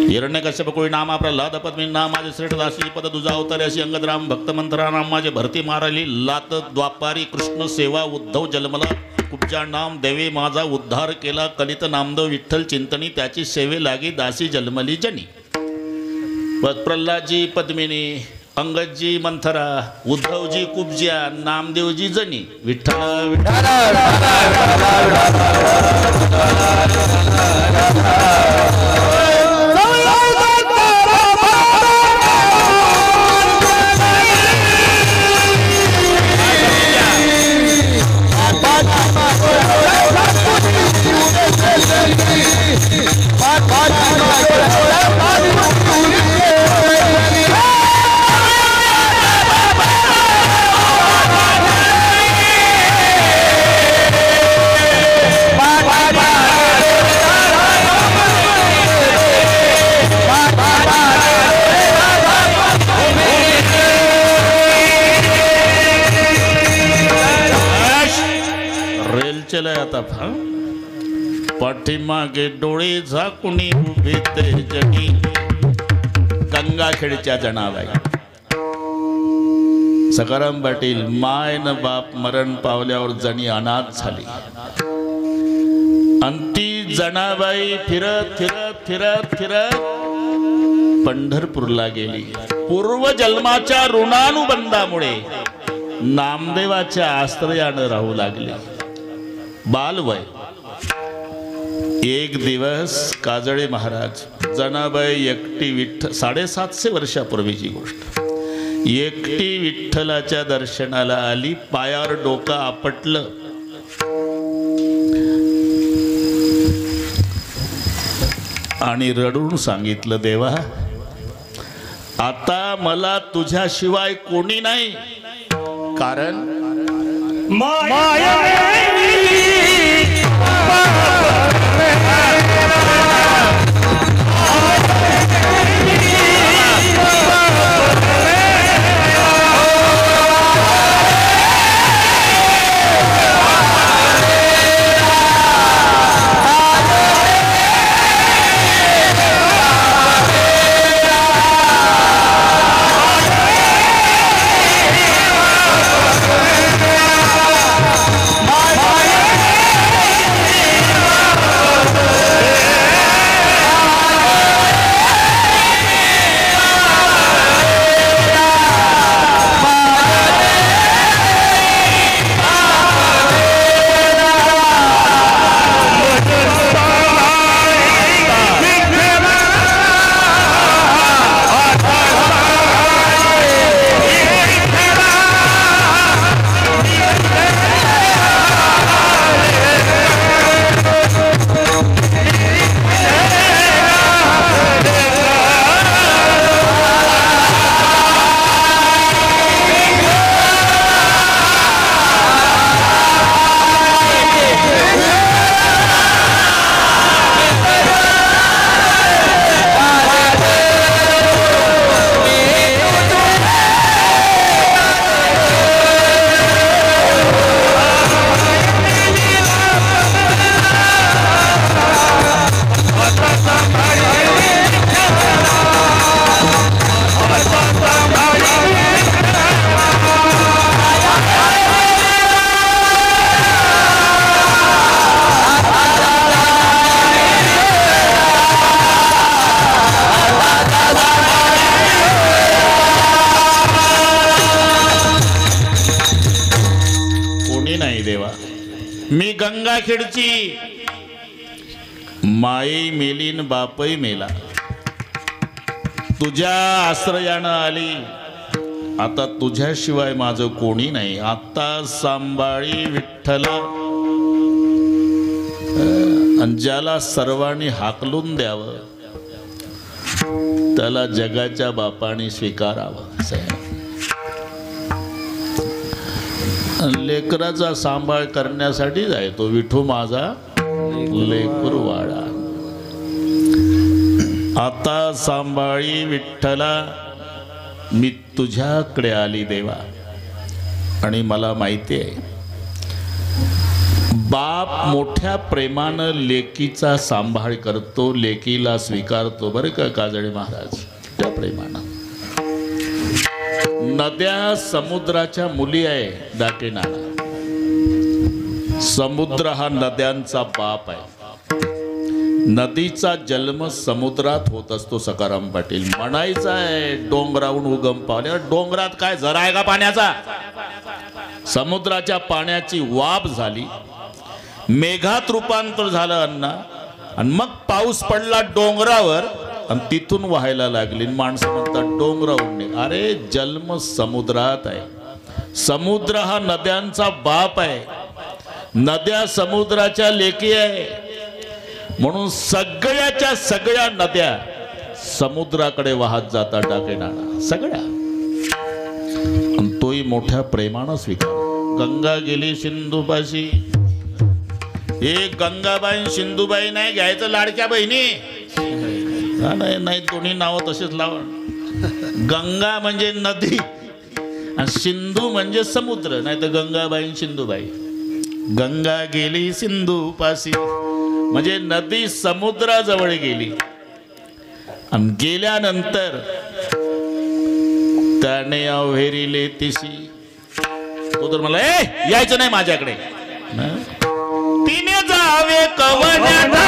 हिरण्यकश्यपकुळी नामा प्रल्हाद पद्मी नाम माझे श्रेष्ठ दासी पद तुझा अवतारी अशी अंगदराम भक्त मंत्रा नाम माझे भरती माराली लात द्वापारी कृष्ण सेवा उद्धव जन्मला कुब्जा नाम देवे माझा उद्धार केला कलित नामदेव विठ्ठल चिंतनी त्याची सेवे लागी दासी जन्मली जनी प्रल्हादजी पद्मिनी अंगदजी मंथरा उद्धवजी कुब्जा नामदेवजी जनी विठ्ठल विठ्ठल पाठीमागे डोळे झाकुणी उभे ते जनी गंगाखेडच्या जनाबाई सकाराम पाटील माय न बाप मरण पावल्यावर जणी अनाथ झाली आणि ती जनाबाई फिरत फिरत फिरत फिरत पंढरपूरला गेली पूर्व जन्माच्या ऋणानुबंधामुळे नामदेवाच्या आश्रयानं राहू लागली बालवय एक दिवस काजळे महाराज जनाबाई एकटी विठ्ठल 750 वर्षापूर्वीची गोष्ट एकटी विठ्ठलाच्या दर्शनाला आली पायावर डोकं आपटलं आणि रडून सांगितलं देवा आता मला तुझ्याशिवाय कोणी नाही कारण माया मी गंगाखेडची माई मेलीन बापई मेला तुझ्या आश्रयानं आली आता तुझ्याशिवाय माझं कोणी नाही आता सांभाळी विठ्ठला आणि ज्याला सर्वांनी हाकलून द्यावं त्याला जगाच्या बापाने स्वीकारावं लेकराचा सांभाळ करण्यासाठी जाय तो विठू माझा लेकरू वाडा आता सांभाळी विठ्ठला मी तुझ्याकडे आली देवा आणि मला माहिती आहे बाप मोठ्या प्रेमानं लेकीचा सांभाळ करतो, लेकीला स्वीकारतो बरं का काजळे महाराज, त्या प्रेमानं. नद्या समुद्राच्या मुली आहे डाके नाना. समुद्र हा नद्यांचा बाप आहे. नदीचा जन्म समुद्रात होत असतो. सकाराम पाटील म्हणायचं आहे डोंगरावरून उगम पावले. डोंगरात काय झरा आहे का पाण्याचा? समुद्राच्या पाण्याची वाफ झाली, मेघात रूपांतर झालं अण्णा, आणि मग पाऊस पडला डोंगरावर आणि तिथून व्हायला लागली. माणसं म्हणतात डोंगरावरून. अरे जन्म समुद्रात आहे. समुद्र हा नद्यांचा बाप आहे. नद्या समुद्राच्या लेकी आहे. म्हणून सगळ्याच्या सगळ्या नद्या समुद्राकडे वाहत जातात डाके नाना, सगळ्या. आणि तोही मोठ्या प्रेमानं स्वीकार. गंगा गेली सिंधुपाशी. एक गंगाबाई सिंधुबाई नाही घ्यायचं लाडक्या बहिणी. नाही दोन्ही नावं तसेच लावा. गंगा म्हणजे नदी आणि सिंधू म्हणजे समुद्र, नाही तर गंगाबाई सिंधुबाई. गंगा गेली सिंधुपाशी म्हणजे नदी समुद्राजवळ गेली. आणि गेल्यानंतर त्याने अवहेरिले तिशी. तो तर मला यायचं नाही माझ्याकडे. तिने जावे कवड्याला.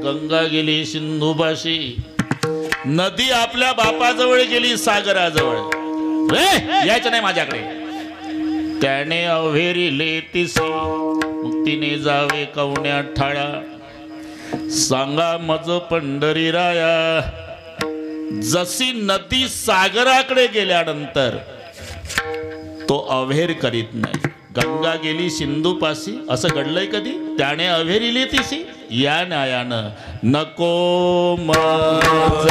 गंगा गेली सिंधुपाशी. नदी आपल्या बापाजवळ गेली सागराजवळ. यायचं नाही माझ्याकडे. त्याने अवहेरिले तिसी. मुक्तीने जावे कवण्या ठाळा. सांगा मज पंढरी राया. जशी नदी सागराकडे गेल्यानंतर तो अवहेर करीत नाही. गंगा गेली सिंधुपाशी असं घडलंय कधी? त्याने अवहेरिले तिसी. या न्यायानं नको मज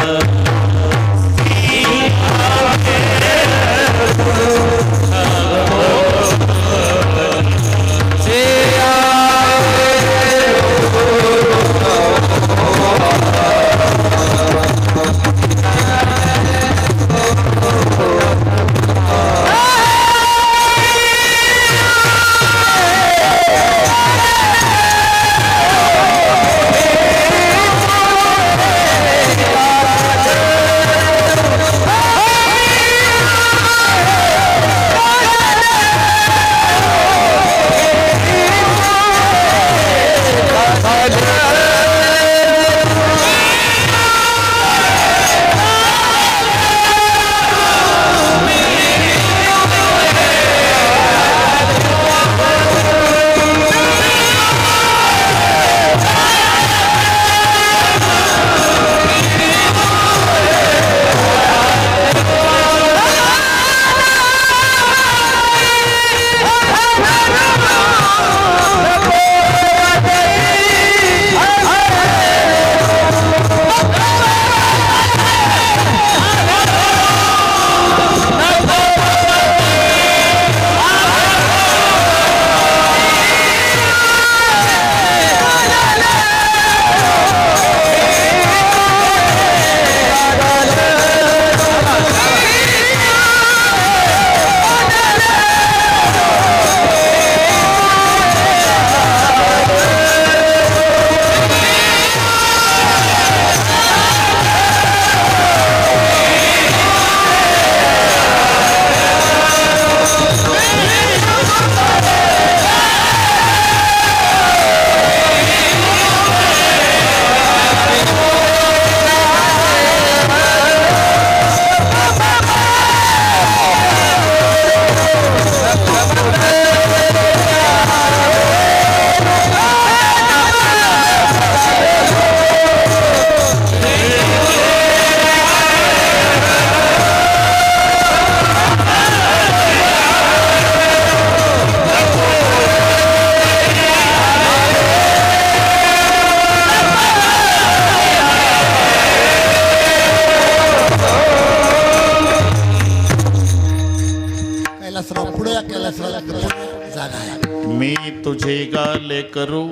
लेकरू.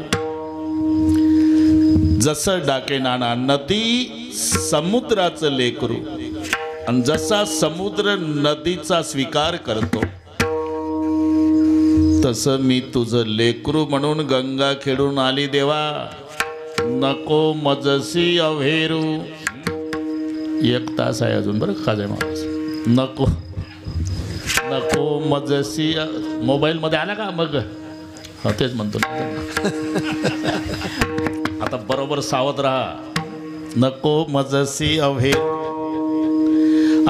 जसं डाके नाना नदी समुद्राचं लेकरू आणि जसा समुद्र नदीचा स्वीकार करतो तसं मी तुझं लेकरू म्हणून गंगा खेळून आली देवा. नको मजसी अव्हेरू. 1 तास आहे अजून बरं खाजे माणूस. नको नको मजसी. मोबाईलमध्ये आला का मग? हा तेच म्हणतो आता बरोबर सावध राहा. नको मजसी अव्हेरू.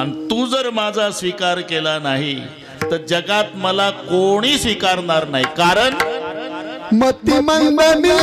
आणि तू जर माझा स्वीकार केला नाही तर जगात मला कोणी स्वीकारणार नाही. कारण मती मंद मी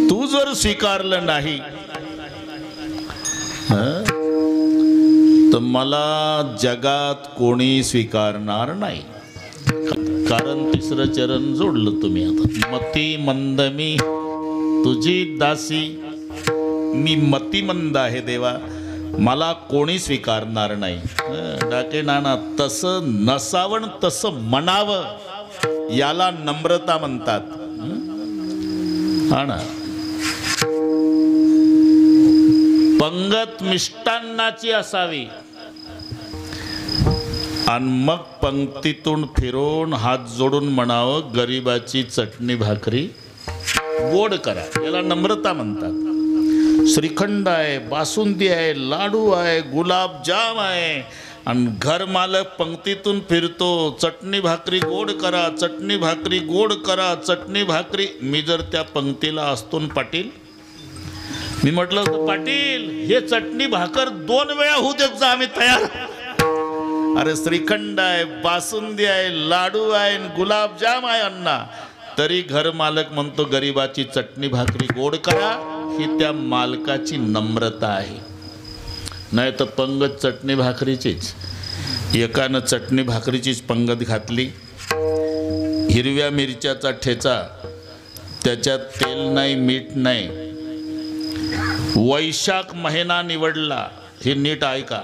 तू जर स्वीकारलं नाही तर मला जगात कोणी स्वीकारणार नाही. कारण 3रं चरण जोडलं तुम्ही आता. मती मंद मी तुझी दासी. मी मतिमंद आहे देवा, मला कोणी स्वीकारणार नाही. डाके नाना तसं नसावं तसं म्हणावं याला नम्रता म्हणतात. हा ना. पंगत मिष्टान्नाची असावी आणि मग पंक्तीतून फिरून हात जोडून म्हणावं गरिबाची चटणी भाकरी गोड करा. याला नम्रता म्हणतात. श्रीखंड आहे, बासुंदी आहे, लाडू आहे, गुलाबजाम आहे आणि घर मालक पंक्तीतून फिरतो चटणी भाकरी गोड करा, चटणी भाकरी गोड करा, चटणी भाकरी. मी जर त्या पंक्तीला असतो पाटील, मी म्हटलं होतं पाटील हे चटणी भाकर 2 वेळा होऊ देत जा, आम्ही तयार. अरे श्रीखंड आहे, बासुंदी आहे, लाडू आहे, गुलाबजाम आहे अण्णा, तरी घर मालक म्हणतो गरिबाची चटणी भाकरी गोड करा. ही त्या मालकाची नम्रता आहे. नाही तर पंगत चटणी भाकरीचीच. एकानं चटणी भाकरीचीच पंगत घातली. हिरव्या मिरच्याचा ठेचा, त्याच्यात तेल नाही, मीठ नाही. वैशाख महिना निवडला. हे नीट ऐका.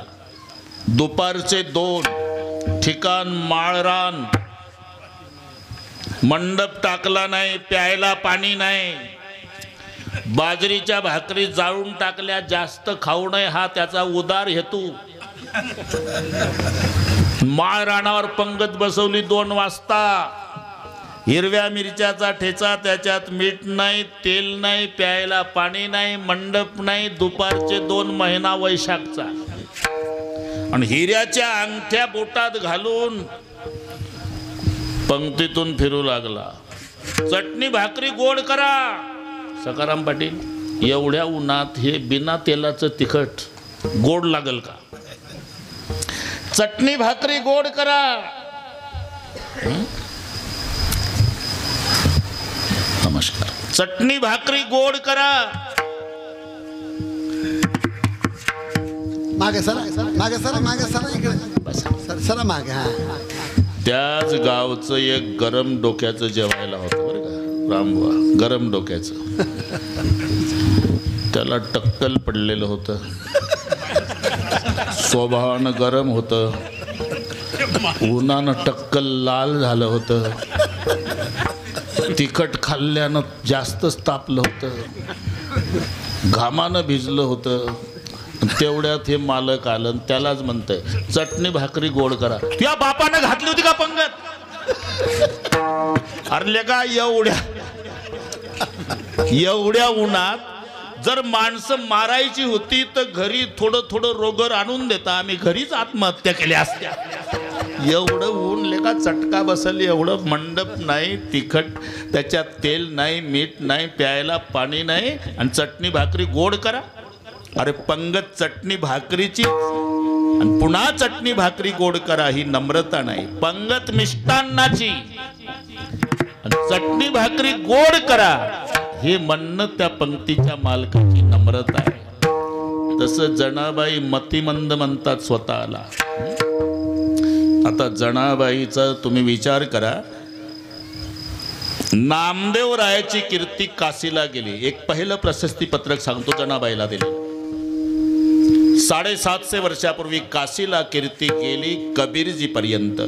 दुपारचे 2 ठिकाण माळरान. मंडप टाकला नाही, प्यायला पाणी नाही. बाजरीच्या भाकरी जाळून टाकल्या, जास्त खाऊ नये हा त्याचा उदार हेतू. माळरानावर पंगत बसवली 2 वाजता. हिरव्या मिरच्याचा ठेचा, त्याच्यात मीठ नाही, तेल नाही, प्यायला पाणी नाही, मंडप नाही, दुपारचे 2 महिना वैशाखचा. आणि हिऱ्याच्या अंगठ्या बोटात घालून पंक्तीतून फिरू लागला. चटणी भाकरी गोड करा. सखाराम पाटील, एवढ्या उन्हात हे बिना तेलाचं तिखट गोड लागल का? चटणी भाकरी गोड करा. नमस्कार. चटणी भाकरी गोड करा. मागे सरा, मागे सरा, मागे सरा, इकडे सर, सरा मागे. हा, त्याच गावचं एक गरम डोक्याचं जेवायला होतं बरं का, रामबुवा, गरम डोक्याचं. त्याला टक्कल पडलेलं होतं, स्वभावानं गरम होतं, उन्हानं टक्कल लाल झालं होतं, तिखट खाल्ल्यानं जास्तच तापलं होतं, घामानं भिजलं होतं. तेवढ्यात हे मालक आलं आणि त्यालाच म्हणतंय चटणी भाकरी गोड करा. या बापानं घातली होती का पंगत? अरले का एवढ्या उन्हात जर माणसं मारायची होती तर घरी थोडं थोडं रोगर आणून देता, आम्ही घरीच आत्महत्या केल्या असत्या. एवढं ऊन लेका चटका बसल, एवढं मंडप नाही, तिखट, त्याच्यात तेल नाही, मीठ नाही, प्यायला पाणी नाही, आणि चटणी भाकरी गोड करा. अरे पंगत चटणी भाकरीची आणि पुन्हा चटणी भाकरी गोड करा ही नम्रता नाही. पंगत मिष्टान्नाची आणि चटणी भाकरी गोड करा हे म्हणणं त्या पंक्तीच्या मालकाची नम्रता आहे. तसं जनाबाई मतिमंद म्हणतात स्वतःला. आता जनाबाईचा तुम्ही विचार करा. नामदेव रायाची कीर्ती काशीला गेली. एक पहिलं प्रशस्ती पत्रक सांगतो जनाबाईला दिले. 750 वर्षापूर्वी काशीला कीर्ती गेली कबीरजी पर्यंत.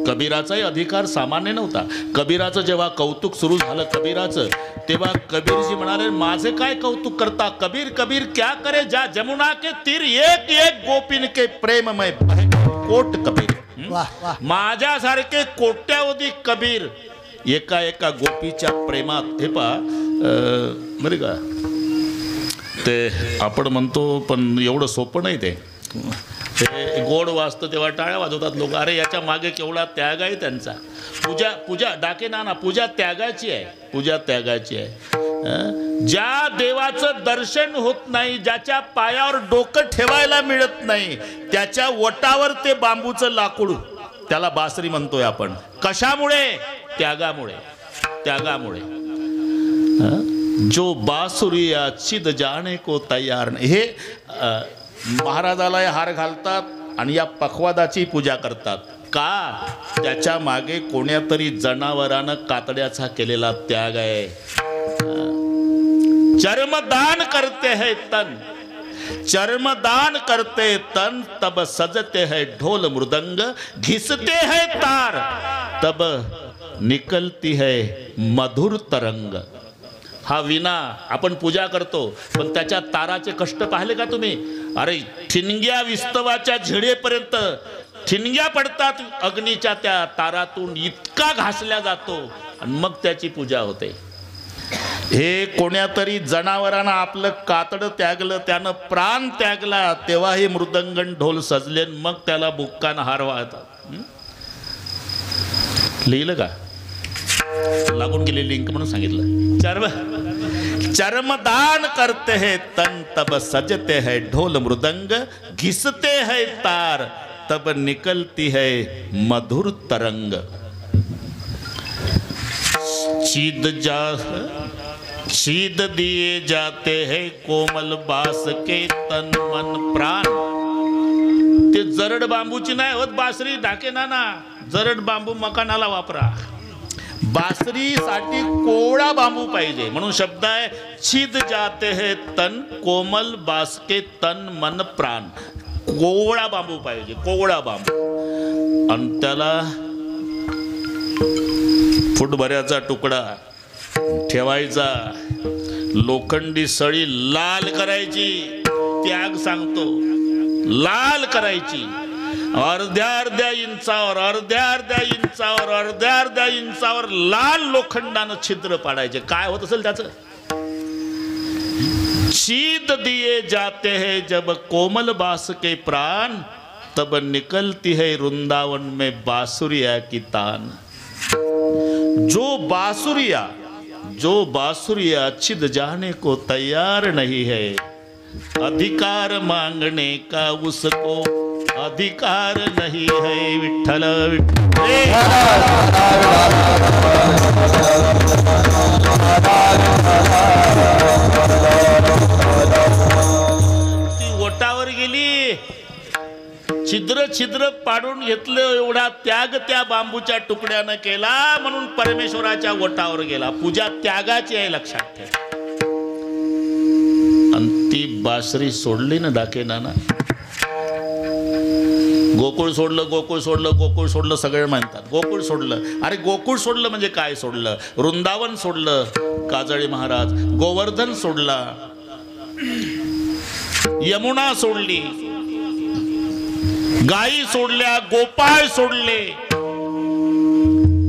कबीराचाही अधिकार सामान्य नव्हता. कबीराचं जेव्हा कौतुक सुरू झालं कबीराचं, तेव्हा कबीरजी म्हणाले माझे काय कौतुक करता कबीर, कबीर क्या करे जा जमुना के तीर, एक एक गोपिन के प्रेममय कोट कबीर. माझ्यासारखे कोट्यावधी कबीर एका एका गोपीच्या प्रेमात. हे पहा बरे का, ते आपण म्हणतो पण एवढं सोपं नाही ते. गोड वाजतं तेव्हा टाळ्या वाजवतात लोक. अरे याच्या मागे केवढा त्याग आहे त्यांचा. पूजा डाके नाना, पूजा त्यागाची आहे, पूजा त्यागाची आहे. ज्या देवाचं दर्शन होत नाही, ज्याच्या पायावर डोकं ठेवायला मिळत नाही, त्याच्या वटावर ते बांबूचं लाकूड, त्याला बासरी म्हणतोय आपण. कशामुळे? त्यागामुळे. त्यागामुळे. जो बासुरिया चिद जाणे को तयार नाही. हे महाराजाला हार घालतात आणि या पखवादाची पूजा करतात का? त्याच्या मागे कोण्यातरी जनावरानं कातड्याचा केलेला त्याग आहे. चर्मदान करते है तन, चर्मदान करते तन, तब सजते है ढोल मृदंग, घिसते है तार, तब निकलती है मधुर तरंग. हा विना आपण पूजा करतो, पण त्याच्या ताराचे कष्ट पाहिले का तुम्ही? अरे ठिणग्या विस्तवाच्या झिडेपर्यंत ठिणग्या पडतात अग्नीच्या त्या तारातून, इतका घासल्या जातो आणि मग त्याची पूजा होते. हे कोण्यातरी जनावरांना आपलं कातडं त्यागलं, त्यानं प्राण त्यागला, तेव्हा हे मृदंगण ढोल सजले, मग त्याला बुक्कान हार वाहतात. लिहिलं का? लागून गेली लिंक म्हणून सांगितलं. चर्मदान करते है तन, तब सजते है ढोल मृदंग, घिसते है तार, तब निकलती है मधुर तरंग. शीद दिए जाते हैं कोमल बास के तन मन प्राण. ते जरड बांबूची नाही होत बासरी ढाके नाना. जरड बांबू मकानाला वापरा. बासरीसाठी कोवळा बांबू पाहिजे, म्हणून शब्द आहे छिद जाते है तन, कोमल बास के तन मन प्राण. कोवळा बांबू पाहिजे, कोवळा बांबू. आणि त्याला फुटभऱ्याचा तुकडा ठेवायचा, लोखंडी सळी लाल करायची. त्याग सांगतो, लाल करायची. अर्ध्या इंचावर लाल लोखंडानं छिद्र पाडायचे. काय होत असेल त्याचं? शीत दिए जाते हैं जब कोमल बास के प्राण, तब निकलती है वृंदावन में बांसुरिया की तान. जो बांसुरिया छिद जाने को तैयार नहीं है, अधिकार मांगने का उसको अधिकार नहीं है. विठ्ठल ती ओटावर गेली, छिद्र पाडून घेतलं. एवढा त्याग त्या बांबूच्या तुकड्यानं केला म्हणून परमेश्वराच्या ओटावर गेला. पूजा त्यागाची आहे, लक्षात ठेव. आणि ती बासरी सोडली ना दाकेनाना. गोकुळ सोडलं सगळे म्हणतात. गोकुळ सोडलं, अरे गोकुळ सोडलं म्हणजे काय सोडलं? वृंदावन सोडलं काजळी महाराज, गोवर्धन सोडला, यमुना सोडली, गायी सोडल्या, गोपाळ सोडले,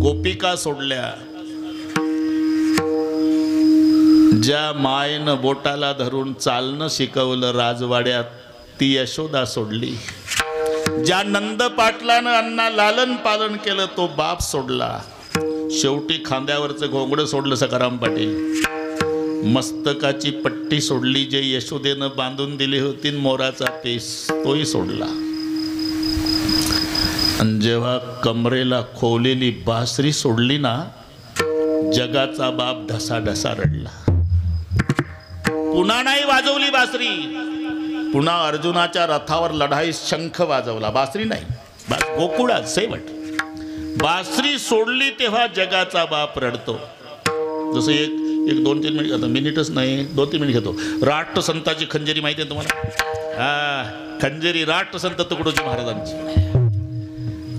गोपिका सोडल्या. ज्या मायनं बोटाला धरून चालणं शिकवलं राजवाड्यात, ती यशोदा सोडली. ज्या नंद पाटलानं अण्णा लालन पालन केलं, तो बाप सोडला. शेवटी खांद्यावरचं घोंगडं सोडलं सखाराम पाटील. मस्तकाची पट्टी सोडली, जे यशोदेनं बांधून दिली होती, मोराचा पेस तोही सोडला. आणि जेव्हा कमरेला खोवलेली बासरी सोडली ना, जगाचा बाप ढसा ढसा रडला. पुन्हा नाही वाजवली बासरी. पुन्हा अर्जुनाच्या रथावर लढाई शंख वाजवला, बासरी नाही. गोकुळात शेवट बासरी सोडली तेव्हा जगाचा बाप रडतो. जसं एक 2-3 मिनिट, आता मिनिटच नाही, 2-3 मिनिट घेतो. राष्ट्रसंताची खंजरी माहिती आहे तुम्हाला? खंजरी राष्ट्रसंत तुकडोजी महाराजांची.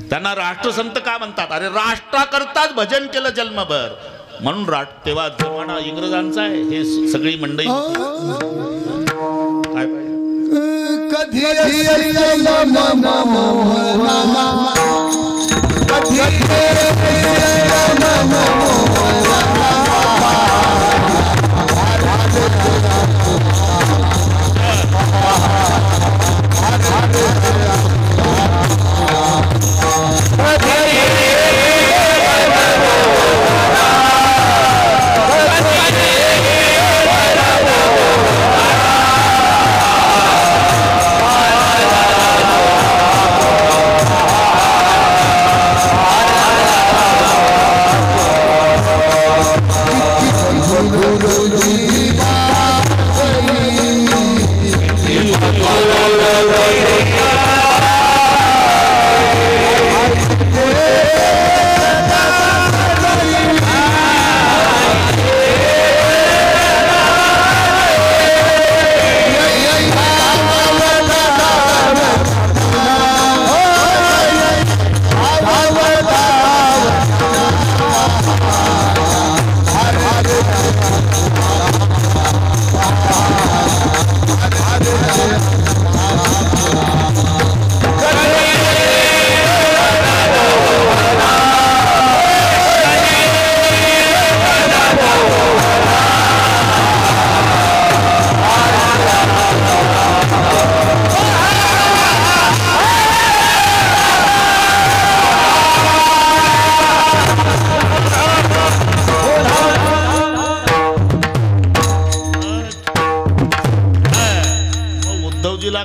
त्यांना राष्ट्रसंत का म्हणतात? अरे राष्ट्राकरताच भजन केलं जन्मभर म्हणून. तेव्हा जमाना इंग्रजांचा आहे. हे सगळी मंडळी काय पाहिजे? कधी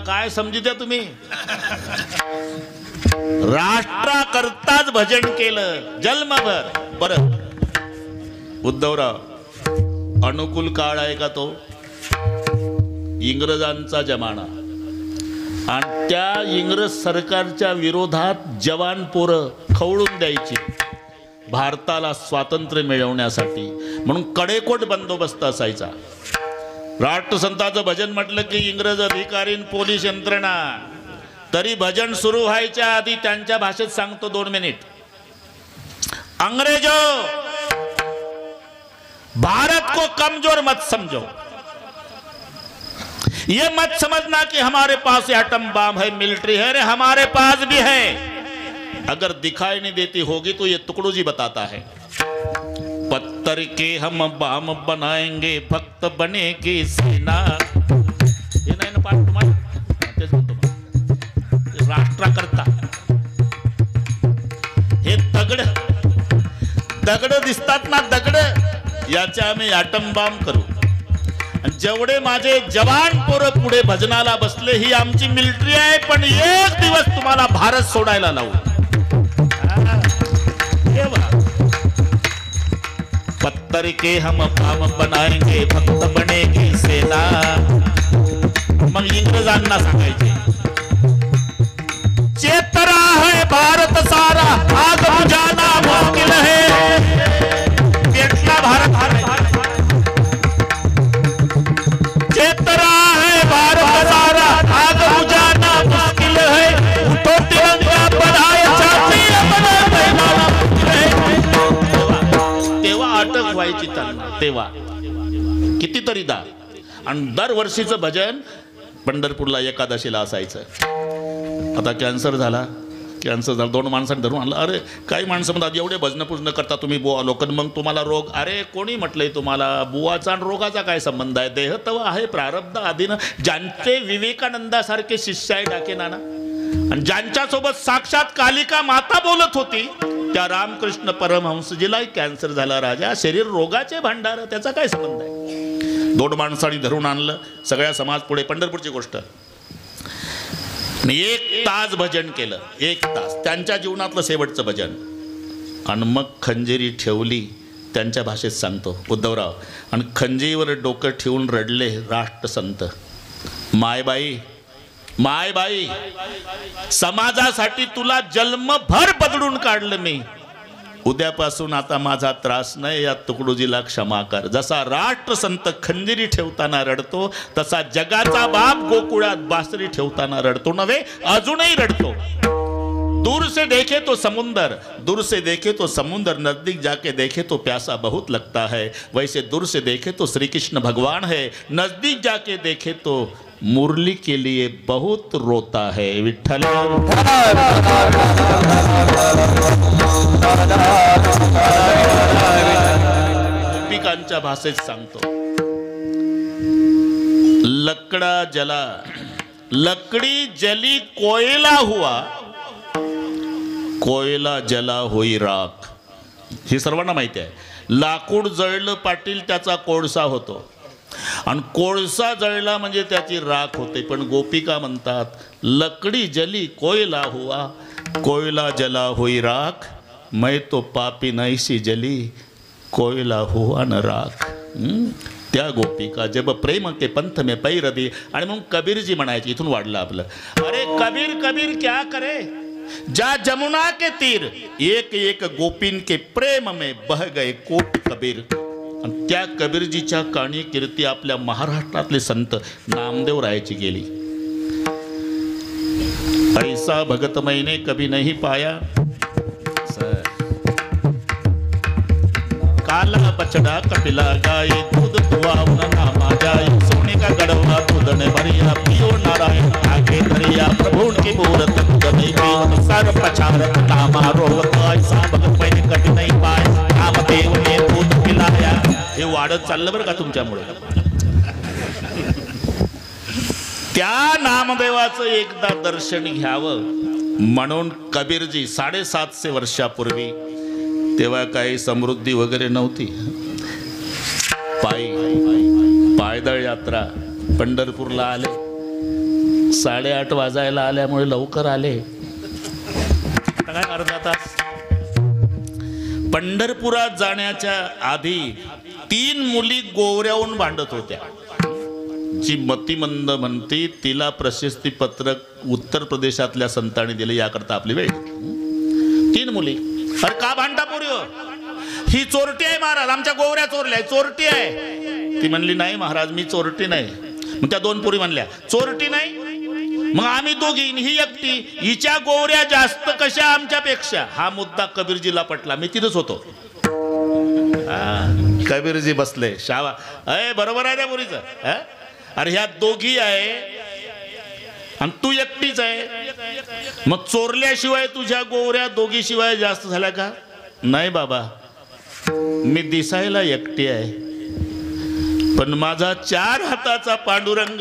काय समजित्या तुम्ही? राष्ट्राकरताच भजन केलं जन्मभर. बरं उद्धवराव, अनुकूल काळ आहे का तो? इंग्रजांचा जमाना. आणि त्या इंग्रज सरकारच्या विरोधात जवान पोरं खवळून द्यायची भारताला स्वातंत्र्य मिळवण्यासाठी. म्हणून कडेकोट बंदोबस्त असायचा. राष्ट्रसंताचं भजन म्हटलं की इंग्रज अधिकारी पोलीस यंत्रणा. तरी भजन सुरू व्हायच्या आधी त्यांच्या भाषेत सांगतो 2 मिनिट. अंग्रेजो, भारत को कमजोर मत समझो, ये मत समझना कि हमारे पास एटम बम है, मिलिट्री है। अरे हमारे पास भी है, अगर दिखाई नहीं देती होगी तो ये टुकड़ू जी बताता है। पत्थर के हम बम बनाएंगे, भक्त बनेगी सेना। हे नाही ना पाठ तुम्हाला, तेच म्हणतो मग। राष्ट्राकरता हे दगड दिसतात ना, दगड, याचे आम्ही एटम बॉम्ब करू। जेवढे माझे जवान पोरं पुढे भजनाला बसले, ही आमची मिलिटरी आहे, पण एक दिवस तुम्हाला भारत सोडायला लावू। पत्थर के हम बम बनाएंगे, भक्त बनेगी सेना। मग इंग्रजांना सांगायचे, चेतरा है भारत सारा, आग बुझाना मुश्किल है। भारत चेतरा है भारत सारा, आग बुझाना मुश्किल है। उठो तिरंगा बढ़ाए छाती तेव्हा अटक व्हायची त्यांना, तेव्हा कितीतरी दा। आणि दरवर्षीचं भजन पंढरपूरला एकादशीला असायचं। आता कॅन्सर झाला, दोन माणसांनी धरून आणलं। अरे काही माणसं म्हणतात एवढे भजन पूजन करता तुम्ही बुवा लोक, मग तुम्हाला रोग। अरे कोणी म्हटलंय तुम्हाला बुवाचा आणि रोगाचा काय संबंध आहे? देह तव आहे प्रारब्ध आधीनं। ज्यांचे विवेकानंदासारखे शिष्य आहे डाके नाना, आणि ज्यांच्यासोबत साक्षात कालिका माता बोलत होती, त्या रामकृष्ण परमहंसजीला कॅन्सर झाला राजा। शरीर रोगाचे भांडार, त्याचा काय संबंध आहे? दोन माणसांनी धरून आणलं, सगळ्या समाज पुढे, पंढरपूरची गोष्ट। 1 तास भजन केलं, 1 तास, त्यांच्या जीवनातलं शेवटचं भजन। आणि मग खंजिरी ठेवली, त्यांच्या भाषेत सांगतो उद्धवराव, आणि खंजीवर डोकं ठेवून रडले राष्ट्रसंत। मायबाई, मायबाई, समाजासाठी तुला जन्मभर बदलून काढलं मी, उद्यापासून आता माझा त्रास नाही, या तुकडोजीला क्षमा कर। जसा राष्ट्रसंत खंजिरी ठेवताना रडतो, तसा जगाचा बाप गोकुळात बासरी ठेवताना रडतो नव्हे, अजूनही रडतो। दूर से देखे तो समुंदर, दूर से देखे तो समुंदर, नजदीक जाके देखे तो प्यासा बहुत लगता है। वैसे दूर से देखे तो श्री कृष्ण भगवान है, नजदीक जाके देखे तो मुरली के लिए बहुत रोता है। विठ्ठल गोपिकांच्या भाषेत सांगतो, लकड़ा जला, लकड़ी जली कोयला हुआ, कोयला जला होई राख। ही सर्वांना माहिती आहे। लाकूड जळलं पाटील, त्याचा कोळसा होतो, आणि कोळसा जळला म्हणजे त्याची राख होते। पण गोपिका म्हणतात, लकड़ी जली कोयला हुआ, कोयला जला होई राख, मैं तो पापी नैसी जली, कोयला हुआ न राख। त्या गोपिका जब प्रेम के पंथ में पैर दी। आणि मग कबीरजी म्हणायचे, इथून वाढलं आपलं, अरे कबीर कबीर क्या करे, जा जमुना के तीर, एक एक गोपीन के प्रेम में बह गए कोट कबीर। आणि त्या कबीरजीच्या काणी कीर्ती आपल्या महाराष्ट्रातले संत नामदेव रायाची गेली। ऐसा भगत मैंने कभी नहीं पाया, काला बछड़ा कपिला गाय, दूध दुआउन नामा जाय, सोने का गड़वा दूध ने भरिया, पियो नारायण आगे धरिया, प्रभु की मूरत दूध नहीं पी, सर पछारत नामा रोवत, ऐसा भगत मैंने कभी नहीं पाया, नामदेव ने दूध पिलाया। हे वाढत चाललं बरं का तुमच्यामुळे। त्या नामदेवाचं एकदा दर्शन घ्यावं म्हणून कबीरजी 750 वर्षापूर्वी, तेव्हा काही समृद्धी वगैरे नव्हती, पायदळ यात्रा पंढरपूरला आले। 8:30 वाजायला आल्यामुळे लवकर आले, काय अर्धा तास। पंढरपुरात जाण्याच्या आधी 3 मुली गोवऱ्याहून भांडत होत्या। जी मतिमंद म्हणती, तिला प्रशस्ती पत्रक उत्तर प्रदेशातल्या संतांनी दिले, याकरता आपली वेळ। 3 मुली, अरे का भांडता पोरी हो, ही चोरटी आहे महाराज, आमच्या गोवऱ्या चोरल्या, चोरटी आहे। ती म्हणली नाही महाराज मी चोरटी नाही। मग त्या 2 पोरी म्हणल्या चोरटी नाही, मग आम्ही दोघी, ही एकटी, हिच्या गोवऱ्या जास्त कशा आमच्यापेक्षा। हा मुद्दा कबीरजीला पटला, मी तिथंच होतो। कबीरजी बसले, शावा, अय बरोबर आहे त्या पोरीचं, अरे ह्या दोघी आहे आणि तू एकटीच आहे, मग चोरल्याशिवाय तुझ्या गोवऱ्या दोघी शिवाय जास्त झाल्या का? नाही बाबा, मी दिसायला एकटी आहे, पण माझा 4 हाताचा पांडुरंग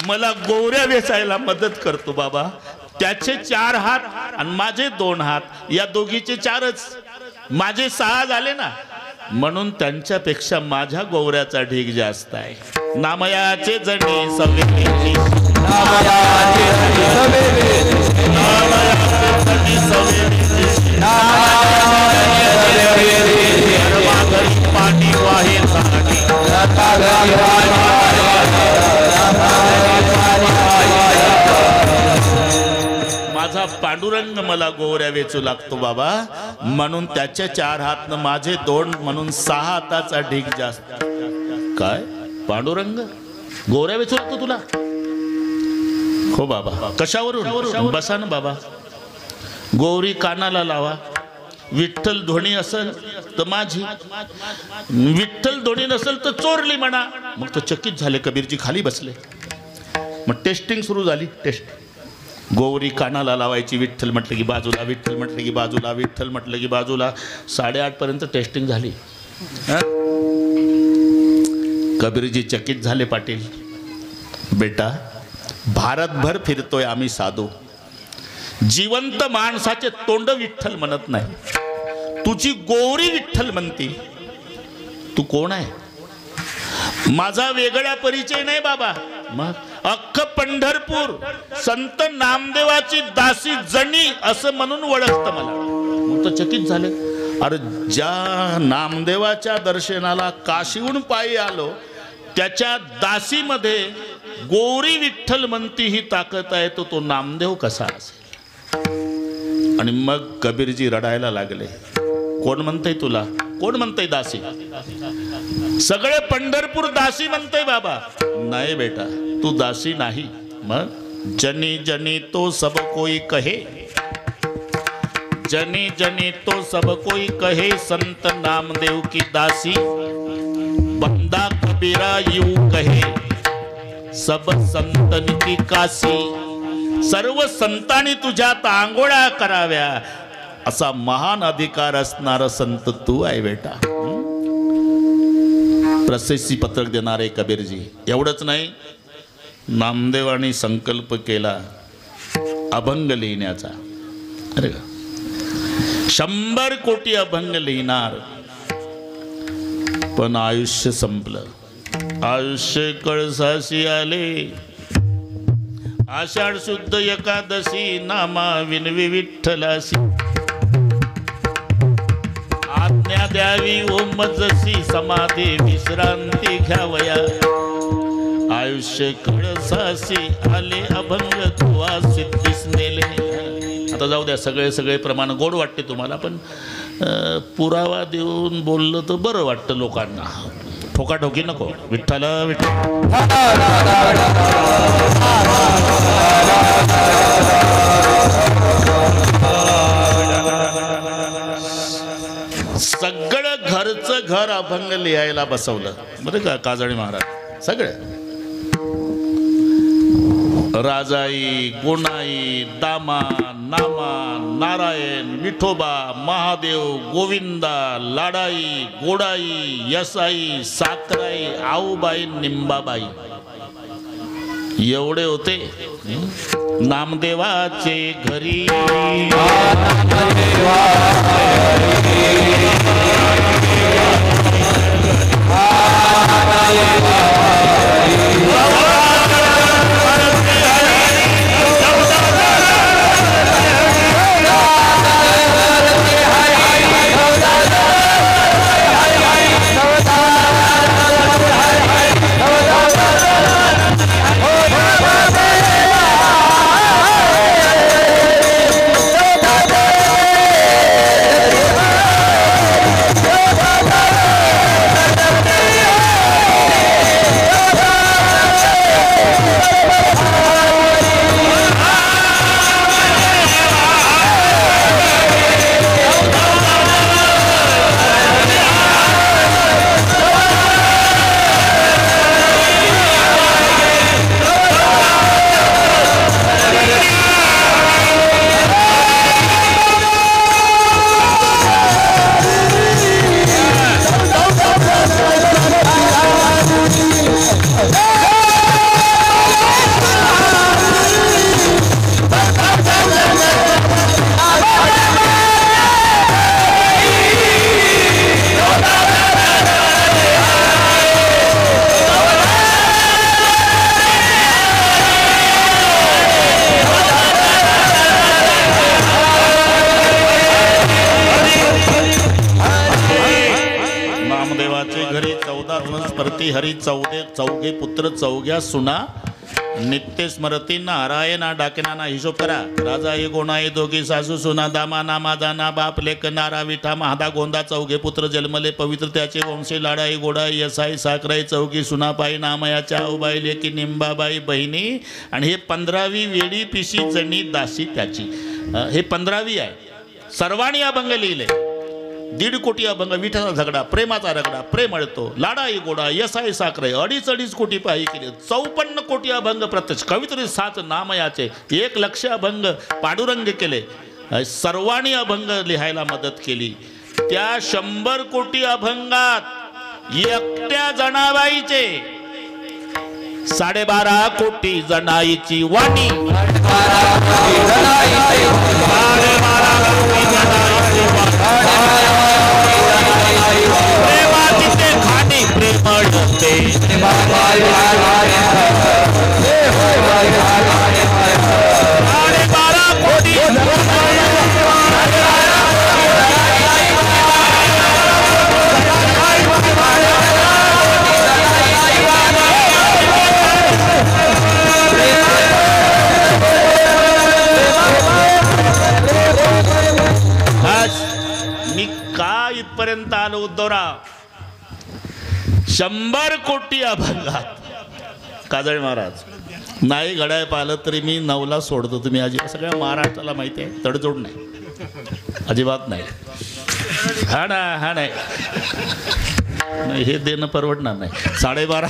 मला गोवऱ्या वेचायला मदत करतो बाबा. त्याचे 4 हात आणि माझे 2 हात, या दोघीचे 4च, माझे 6 झाले ना, म्हणून त्यांच्यापेक्षा माझ्या गोवऱ्याचा ढीग जास्त आहे. नामयाचे जणी सवेची, नामयाचे जणी सवेची, पाणी वाहे साठी, माझा पांडुरंग मला गोवऱ्या वेचू लागतो बाबा, म्हणून त्याचे 4 हात न माझे 2, म्हणून 6 हाताचा ढीग जास्त. काय पांडुरंग गोवऱ्या वेचू लागतो तुला? हो बाबा. कशावरून? बसा ना बाबा. गोवरी कानाला लावा. विठ्ठल ध्वनी असेल तर माझी, विठ्ठल ध्वनी नसेल तर चोरली म्हणा. मग तो चकित झाले. कबीरजी खाली बसले. मग टेस्टिंग सुरू झाली. टेस्ट. गोवरी कानाला लावायची. विठ्ठल म्हटलं की बाजूला, विठ्ठल म्हटलं की बाजूला, विठ्ठल म्हटलं की बाजूला. 8:30 पर्यंत टेस्टिंग झाली. कबीरजी चकित झाले. पाटील बेटा, भारतभर फिरतोय आम्ही साधू, जिवंत माणसाचे तोंड विठ्ठल म्हणत नाही, तुझी गोवरी विठ्ठल म्हणती. तू कोण आहे? माझा वेगळा परिचय नाही बाबा. मग अख्ख पंढरपूर संत नामदेवाची दासी जणी असं म्हणून ओळखतं मला. मग तर चकित झाले. अरे ज्या नामदेवाच्या दर्शनाला काशीहून पायी आलो, त्याच्या दासीमध्ये गोवरी विठ्ठल म्हणती ही ताकद आहे, तो नामदेव कसा असेल? आणि मग कबीरजी रडायला लागले. कोण म्हणतंय तुला? कोण म्हणतंय दासी? सगळे पंढरपूर दासी म्हणतंय बाबा. नाही बेटा, तू दासी नाही. मग जनी जनी तो सब कोई कहे, जनी जनी तो सब कोई कहे, संत नामदेव की दासी, बंदा कबीरा यूं कहे, सब संतन की काशी. सर्व संतांनी तुझ्यात आंघोळा कराव्या असा महान अधिकार असणारा संत तू आहे बेटा. प्रशस्ती पत्रक देणारे कबीरजी. एवढंच नाही, नामदेवानी संकल्प केला अभंग लिहिण्याचा. अरे 100 कोटी अभंग लिहिणार, पण आयुष्य संपलं. आयुष्य कळसाशी आले. आषाढ शुद्ध एकादशी, नामा विनवी विठ्ठलासी. आज्ञा द्यावी ओम जशी, समाधी विश्रांती घ्यावया. आयुष्य कळसाशी आले, अभंग तुवा सिद्धीस नेले. आता जाऊ द्या, सगळे प्रमाण गोड वाटते तुम्हाला, पण पुरावा देऊन बोललं तर बरं वाटतं लोकांना. ठोकाठोकी नको. विठ्ठल विठ्ठल. सगळं घरचं घर अभंग लिहायला बसवलं बरं का काजळी महाराज. सगळे राजाई, गुणाई, दामा, नामा, नारायण, विठोबा, महादेव, गोविंदा, लाडाई, गोडाई, यसाई, साकराई, आऊबाई, निंबाबाई एवढे होते नामदेवाचे घरी. कोटी हरी चौघे पुत्र चौघ्या सुना नित्य स्मरती नारायणा डाकेना हिशोब करा. राजा ये गोणा ये दोघी सासू सुना दामा नामा दाना बाप लेक नारा विठा महादा गोंदा चौघे पुत्र जन्मले पवित्र त्याचे वंशे लाडाई गोडा यसाई साखराई चौघी सुनापाई नामयाच्या उबाई लेकी निंबाबाई बहिणी आणि हे 15वी वेडी पिशी जणी दासी त्याची. हे 15वी आहे. सर्वांनी अभंग लिहिले. 1.5 कोटी अभंग विठाचा झगडा प्रेमाचा रगडा प्रेम अळतो लाडाई गोडा यसाई साखरे 2.5 कोटी पायी केले. 54 कोटी अभंग प्रत्यक्ष कवित्री 7 नामयाचे 1 लक्ष अभंग पांडुरंग केले. सर्वांनी अभंग लिहायला मदत केली. त्या 100 कोटी अभंगात एकट्या जनाबाईचे 12.5 कोटी जनाईची वाणी. 12.5 खाणी प्रेमळते. 12.5 कोटी मी का इथपर्यंत आलो उद्धवराव. 100 कोटी अभंगात काजळे महाराज नाही घड्याळ पाहिलं तरी मी 9ला सोडतो. तुम्ही अजिबात सगळ्या महाराष्ट्राला माहिती आहे तडजोड नाही अजिबात नाही. हा ना हा नाही हे देणं परवडणार नाही. 12.5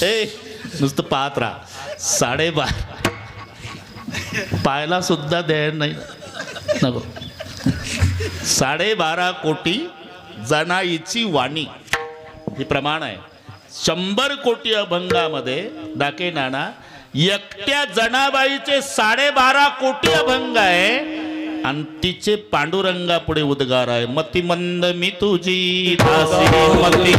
ए नुसतं पाहत राहा. 12.5 पाहायला सुद्धा द्यायला नाही नको. 12.5 कोटी जनाईची वाणी हे प्रमाण आहे. 100 कोटी अभंगामध्ये डाके नाना एकट्या जनाबाईचे 12.5 कोटी अभंग आहे आणि तिचे पांडुरंगा पुढे उद्गार आहे. मती मंद मी तुझी दासी मती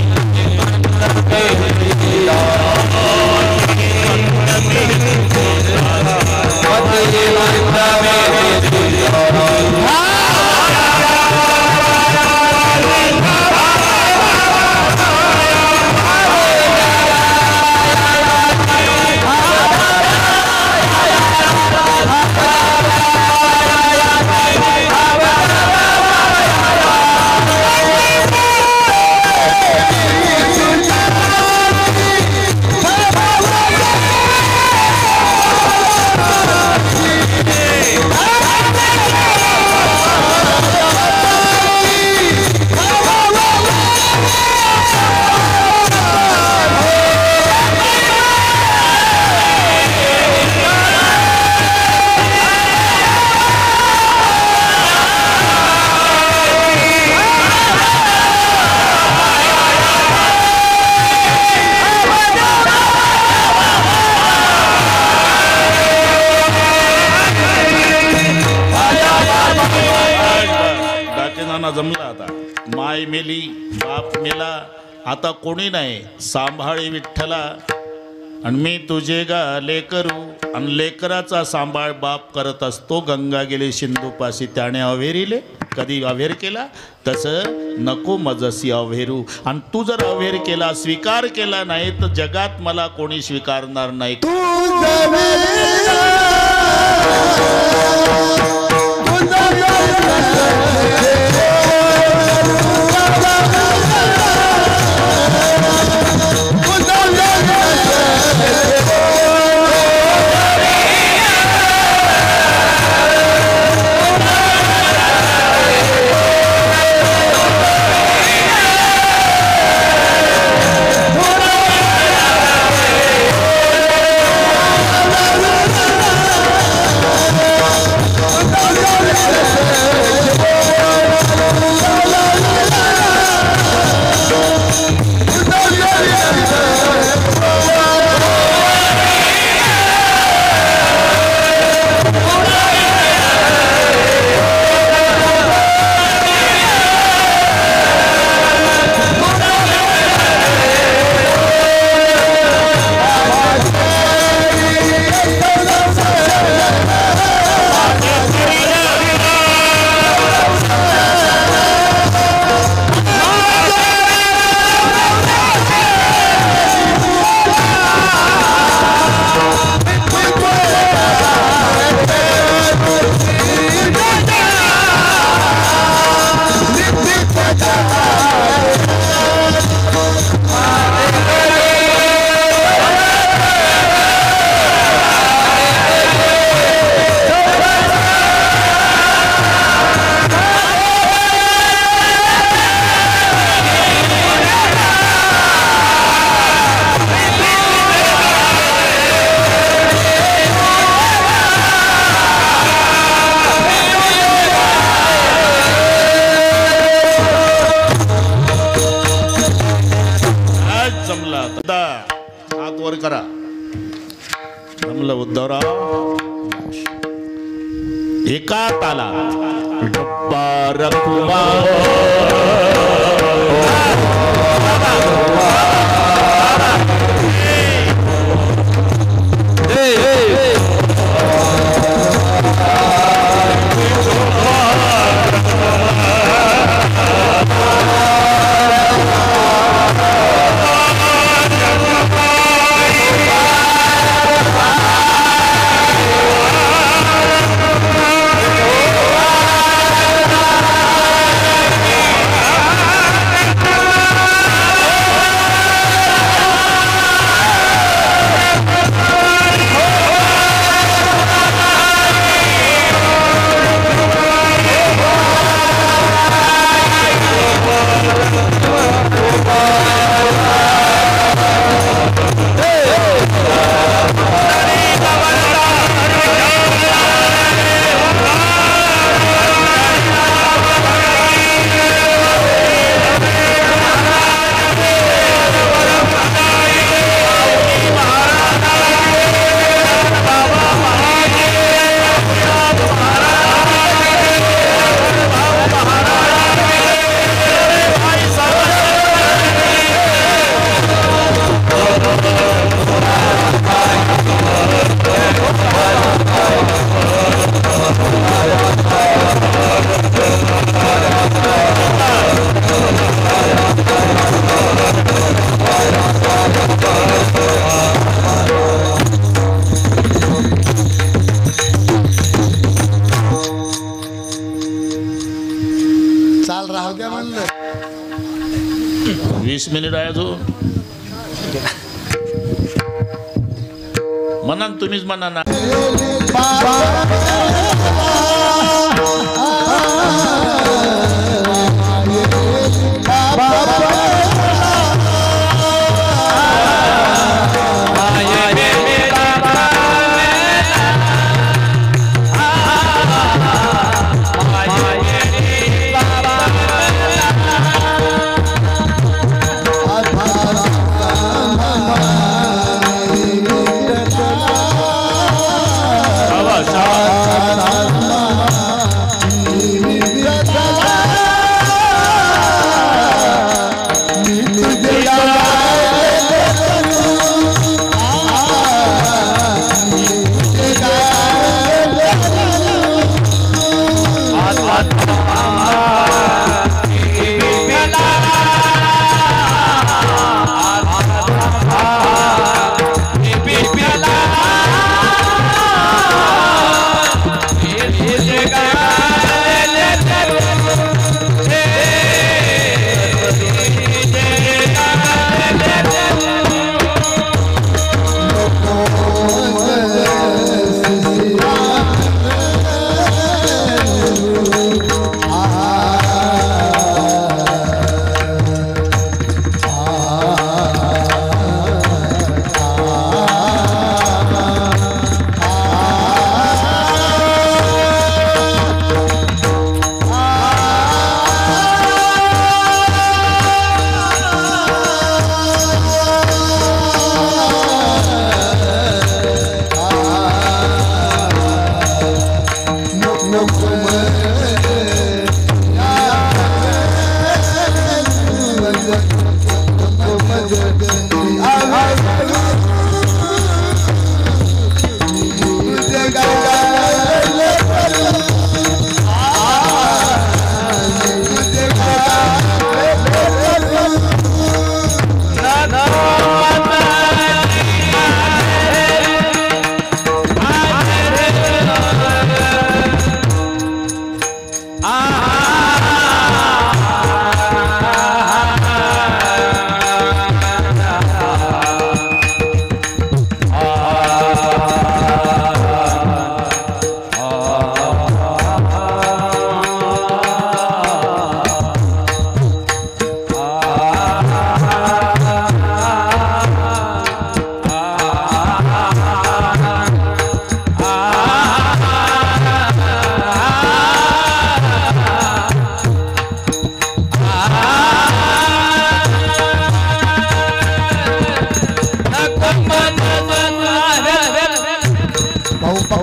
जमला. आता माय मेली बाप मेला आता कोणी नाही सांभाळी विठ्ठला आणि मी तुझे गा लेकरू. आणि लेकराचा सांभाळ बाप करत असतो. गंगा गेले सिंधूपाशी त्याने अवेरीले कधी अवेर केला तसं नको मजसी अवेरू. आणि तू जर अवेर केला स्वीकार केला नाही तर जगात मला कोणी स्वीकारणार नाही. थांबलं उद्धवराव. एका ताला डब्बा रखुमा चाल राहू द्या म्हणलं. 20 मिनिट आहे अजून. म्हणा ना, तुम्हीच म्हणा ना.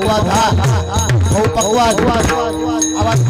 पकवाज भाऊ पकवाज आवाज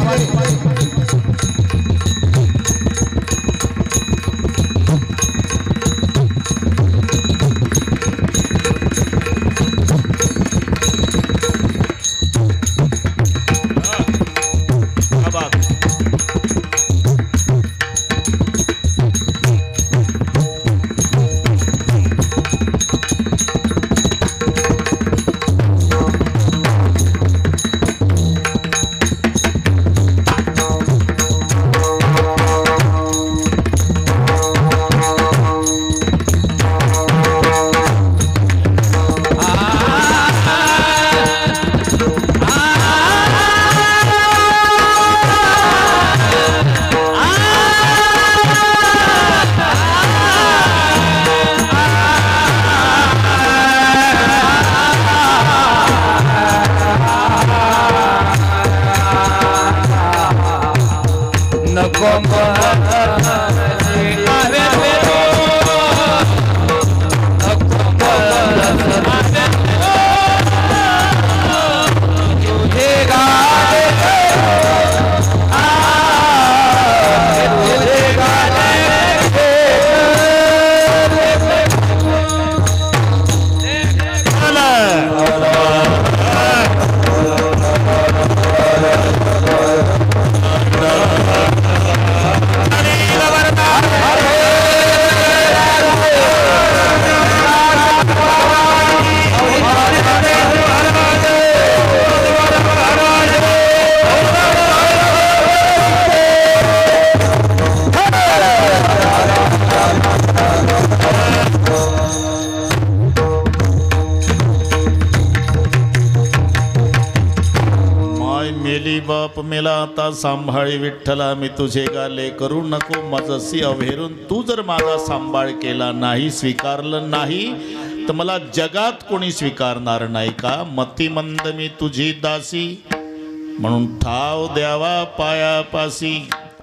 दिले बाप मेला आता सांभाळी विठ्ठला मी तुझे गाले करू नको माझसी अव्हेरून तू जर माझा सांभाळ केला नाही स्वीकारलं नाही तर मला जगात कोणी स्वीकारणार नाही का मतिमंद मी तुझी दासी म्हणून ठाव द्यावा पायापासी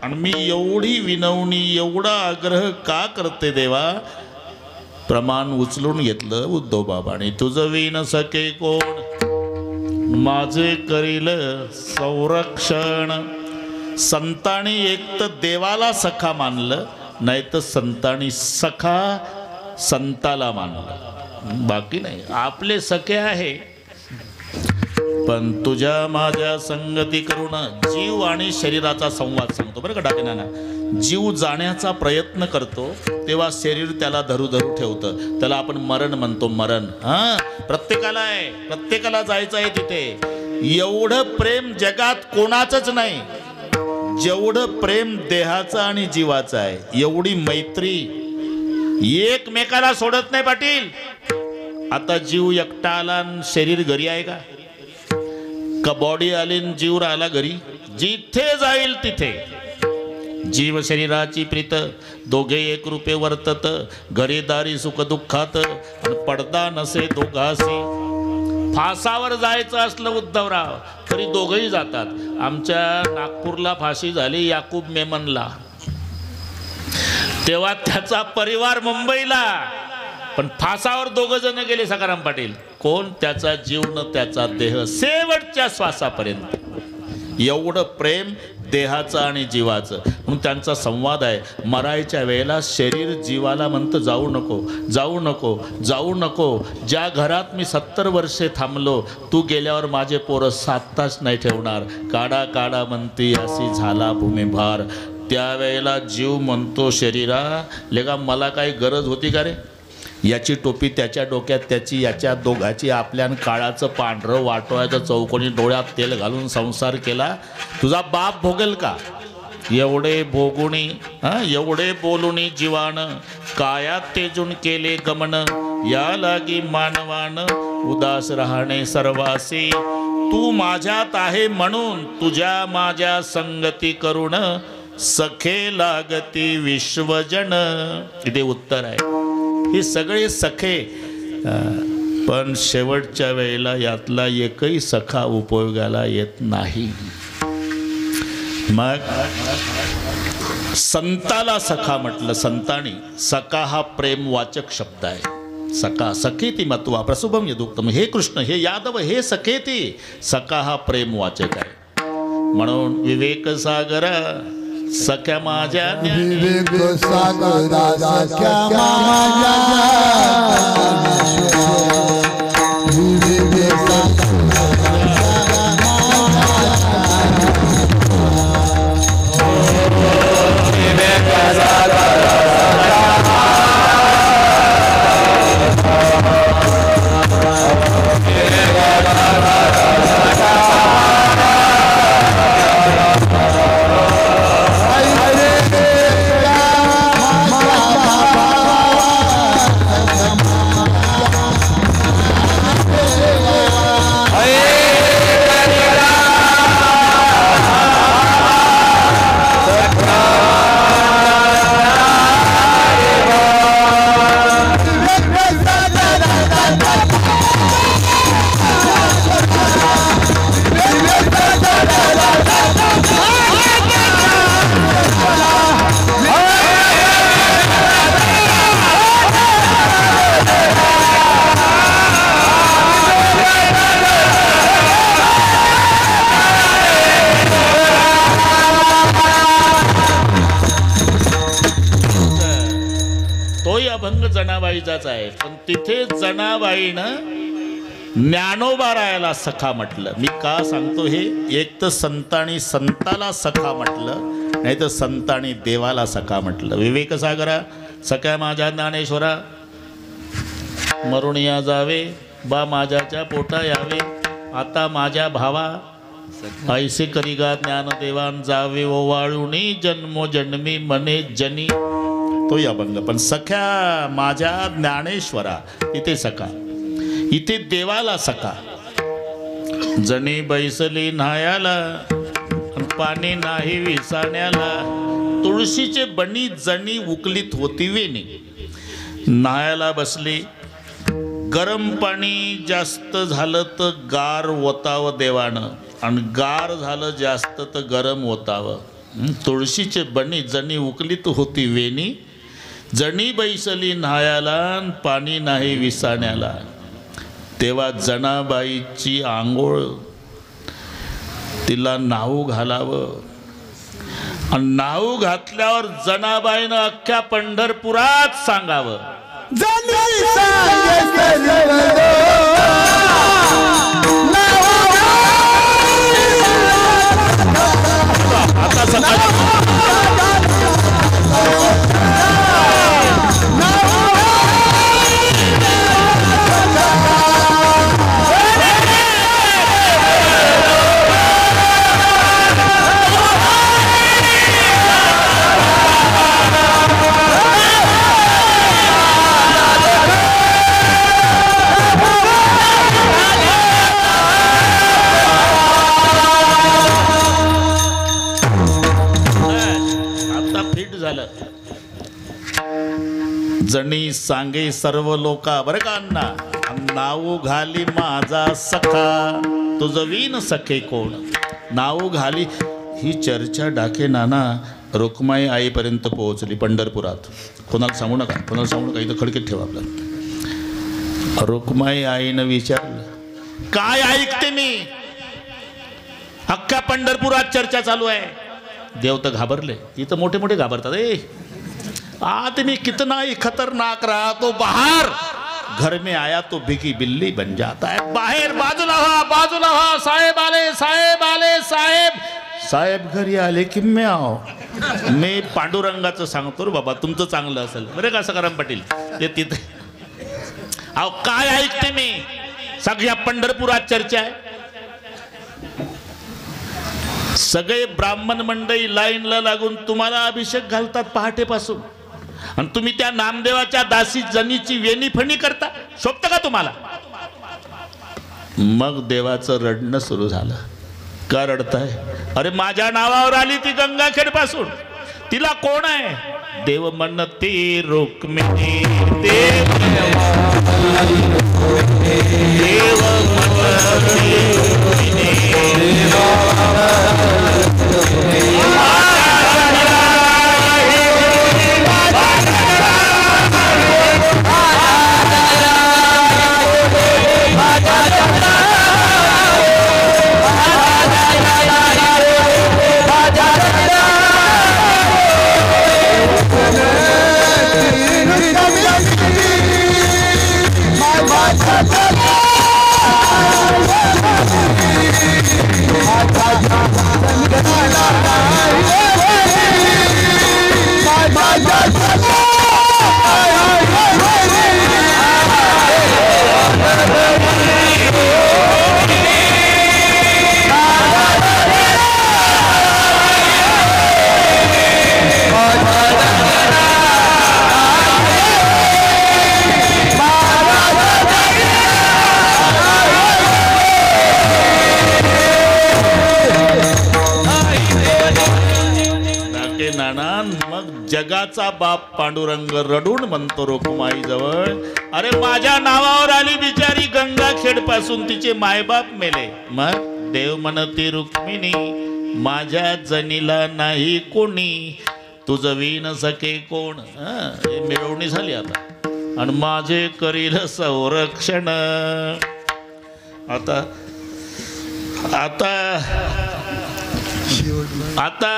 आणि मी एवढी विनवणी एवढा आग्रह का करते देवा प्रमाण उचलून घेतलं उद्धव बाबांनी तुझं विन सके कोण माझे करील संरक्षण संतांनी एक तर देवाला सखा मानलं नाही तर संतांनी सखा संताला मानलं बाकी नाही आपले सखे आहे पण तुझ्या माझ्या संगती करून जीव आणि शरीराचा संवाद सांगतो बरं का डाकेनाना जीव जाण्याचा प्रयत्न करतो तेव्हा शरीर त्याला धरू धरू ठेवतं त्याला आपण मरण म्हणतो मरण प्रत्येकाला आहे प्रत्येकाला जायचं आहे तिथे एवढं प्रेम जगात कोणाचंच नाही जेवढं प्रेम देहाचं आणि जीवाचं आहे एवढी मैत्री एकमेकाला सोडत नाही पाटील आता जीव एकटा आला शरीर घरी आहे का बॉडी आली जीव राहिला घरी जिथे जाईल तिथे जीव शरीराची प्रीत दोघे एक रूपे वर्तत घरीदारी सुख दुःखात पडदा नसे दोघासी फासावर जायचं असलं उद्धवराव तरी दोघंही जातात आमच्या नागपूरला फाशी झाली याकूब मेमनला तेव्हा त्याचा परिवार मुंबईला पण फासावर दोघं जण गेले सखाराम पाटील कोण त्याचा जीव न त्याचा देह शेवटच्या श्वासापर्यंत एवढं प्रेम देहाचं आणि जीवाचं म्हणून त्यांचा संवाद आहे मरायच्या वेळेला शरीर जीवाला म्हणतं जाऊ नको जाऊ नको जाऊ नको ज्या घरात मी 70 वर्षे थांबलो तू गेल्यावर माझे पोरं 7 तास नाही ठेवणार काढा काढा म्हणती अशी झाला भूमिभार त्यावेळेला जीव म्हणतो शरीरा लेगा मला काही गरज होती का रे याची टोपी त्याच्या डोक्यात त्याची याच्या दोघाची आपल्यान काळाचं पांढरं वाटवायचं चौकोनी डोळ्यात तेल घालून संसार केला तुझा बाप भोगेल का एवढे भोगुणी एवढे बोलुनी जीवान कायात तेजून केले गमन या लागी मानवान उदास राहणे सर्वासी तू माझ्यात आहे म्हणून तुझ्या माझ्या संगती करून सखे लागती विश्वजन इथे उत्तर आहे हे सगळे सखे पण शेवटच्या वेळेला यातला एकही सखा उपयोगाला येत नाही मग संताला सखा म्हटलं संतांनी सखा हा प्रेमवाचक शब्द आहे सखा सखेती मत्वा प्रसुभम यदुक्तम. हे कृष्ण, हे यादव, हे सखेती. सखा हा प्रेमवाचक आहे. म्हणून विवेक सागर सख्या माझ्या विवेक सागरा सख्या माझ्या विवेक जनाबाईचाच आहे. पण तिथे जनाबाईनं ज्ञानोबा रायाला सखा म्हटलं. मी का सांगतो हे? एक तर संतांनी संताला सखा म्हटलं, नाही तर संतांनी देवाला सखा म्हटलं. विवेक सागरा सख्या माझ्या ज्ञानेश्वरा, मरुण या जावे बा माझ्याच्या पोटा यावे. आता माझ्या भावा ऐसे करिगा ज्ञानदेवान जावे ओवाळुनी जन्मोजन्मी मने जनी. तो या अभंग. पण सख्या माझ्या ज्ञानेश्वरा, इथे सखा, इथे देवाला सखा. जणी बैसली न्हायाला पाणी नाही विसाण्याला. तुळशीचे बनी जणी उकलीत होती वेणी. न्हायाला बसली, गरम पाणी जास्त झालं तर गार ओतावं देवानं, आणि गार झालं जास्त तर गरम ओतावं. तुळशीचे बनी जणी उकलीत होती वेणी. जणी बैसली न्हायाला पाणी नाही विसाण्याला. तेव्हा जनाबाईची आंघोळ, तिला नाऊ घालावं. आणि नाऊ घातल्यावर जनाबाईनं अख्ख्या पंढरपुरात सांगावं, आता सकाळी जणी सांगे सर्व लोका. बरं का अण्णा, नाऊ घाली माझा सखा, तुझं विन सखे कोण. नाऊ घाली ही चर्चा डाके नाना रुक्माई आईपर्यंत पोहोचली पंढरपुरात. कोणाला सांगू नका, कोणाला सांगू नका, इथं खडकीत ठेवा आपलं. रुक्माई आईनं विचारलं, काय ऐकते मी? अख्ख्या पंढरपुरात चर्चा चालू आहे. देव तर घाबरले. इथं मोठे मोठे घाबरतात. आदमी कितना ही खतरनाक रहा तो बाहर, घर में आया तो बिगी बिल्ली बन जाता है. बाहेर बाजूला व्हा, बाजूला व्हा, साहेब आले, साहेब आले, साहेब. साहेब घरी आले की मी आहो. मी पांडुरंगाचं सांगतो रे बाबा, तुमचं चांगलं असेल बरं का सकाराम पाटील. ते तिथे अहो काय ऐकते मी? सगळ्या पंढरपुरात चर्चा आहे. सगळे ब्राह्मण मंडळी लाईनला लागून तुम्हाला अभिषेक घालतात पहाटेपासून, आणि तुम्ही त्या नामदेवाच्या दासी जनीची वेणीफणी करता. शोभतं का तुम्हाला? मग देवाचं रडणं सुरू झालं. का रडताय? अरे माझ्या नावावर आली ती गंगाखेड पासून, तिला कोण आहे? देव म्हणते रुक्मिणी, देव जगाचा बाप पांडुरंग रडून म्हणतो रुक्माई जवळ, अरे माझ्या नावावर आली बिचारी गंगाखेड पासून तिचे मायबाप मेले. मग देव म्हणती रुक्मिणी माझ्या जनीला नाही कोणी, तुझं विण सखे कोण. हे मिळवणी झाली आता. आणि माझे करील संरक्षण. आता आता आता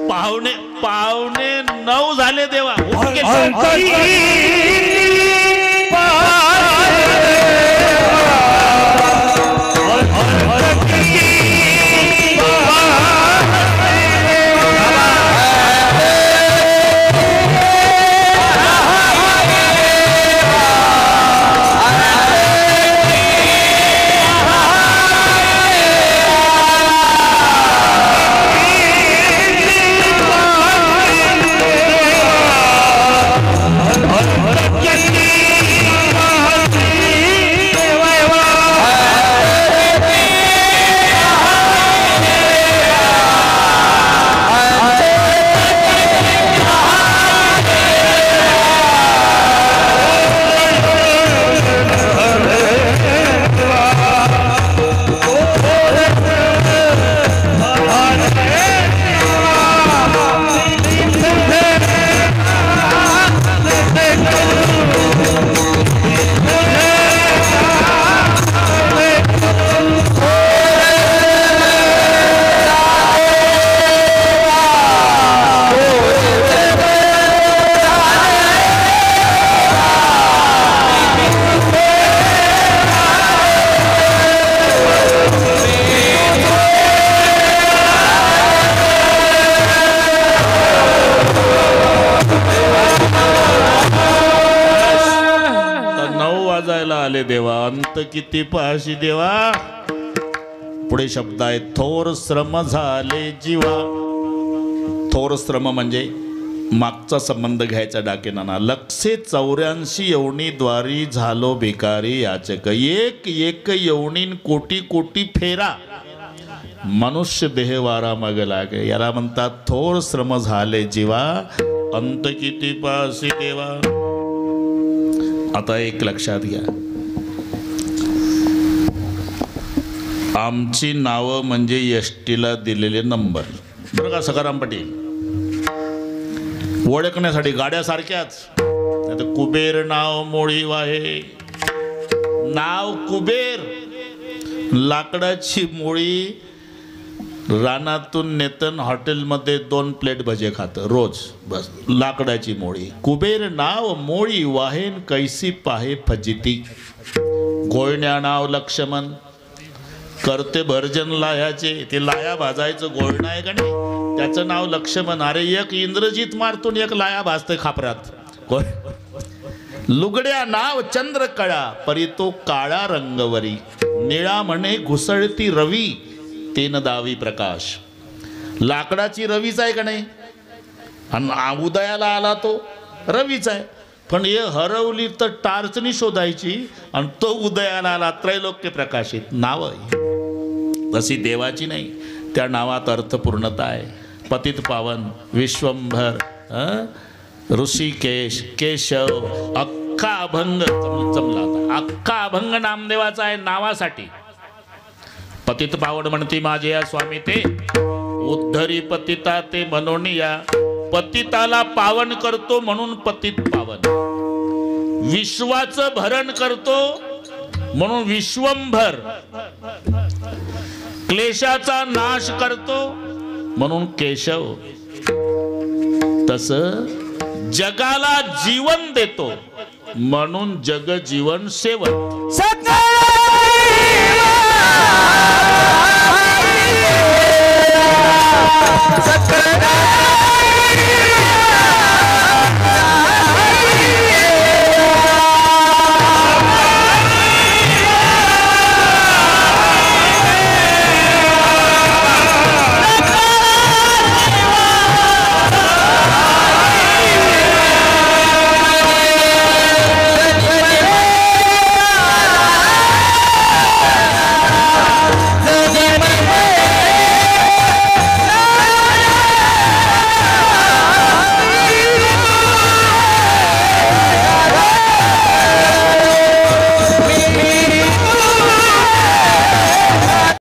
पाहुणे 9 झाले देवा. आले देवा. अंत किती पाशी देवा. पुढे शब्द आहे थोर श्रम झाले जीवा. थोर श्रम म्हणजे मागचा संबंध घ्यायचा डाकेनाना. लक्षे 84 यवनी द्वारी झालो भिकारी याचक. एक एक यवनीन कोटी कोटी फेरा मनुष्य देह वारा मग लागे. याला म्हणतात थोर श्रम झाले जीवा. अंत किती पासी देवा. आता एक लक्षात घ्या, आमची नावं म्हणजे एसटीला दिलेले नंबर बरं का सखाराम पाटील. ओळखण्यासाठी गाड्या सारख्याच. आता कुबेर नाव मोळी वाहे. नाव कुबेर, लाकडाची मोळी. रानातून नेतन हॉटेलमध्ये 2 प्लेट भजे खातं रोज. बस लाकडाची मोळी. कुबेर नाव मोळी वाहेन कैसी पाहे फजिती. गोळण्या नाव लक्ष्मण, करते भरजन लाह्याचे. ते लाया भाजायचं गोळणं आहे का नाही, त्याचं नाव लक्ष्मण. अरे एक इंद्रजीत मारतून एक लाया भाजते खापरात. लुगड्या नाव चंद्रकळा, परी तो काळा रंगवरी. निळा म्हणे घुसळती रवी, तेन दावी प्रकाश. लाकडाची रवीच आहे का नाही, आणि उदयाला आला तो रवीच आहे. पण हे हरवली तर टार्चनी शोधायची, आणि तो उदयाला आला त्रैलोक्य प्रकाशित. नाव तशी देवाची नाही, त्या नावात अर्थपूर्णता आहे. पतित पावन, विश्वंभर, ऋषिकेश, केशव, अख्खा अभंग जमला. अख्खा अभंग नामदेवाचा आहे नावासाठी. पतित पावन म्हणती माझे या स्वामी ते, उद्धरी पतिता ते म्हणून या. पतिताला पावन करतो म्हणून पतित पावन. विश्वाचं भरण करतो म्हणून विश्वंभर. क्लेशाचा नाश करतो म्हणून केशव. तसं जगाला जीवन देतो म्हणून जगजीवन सेवन.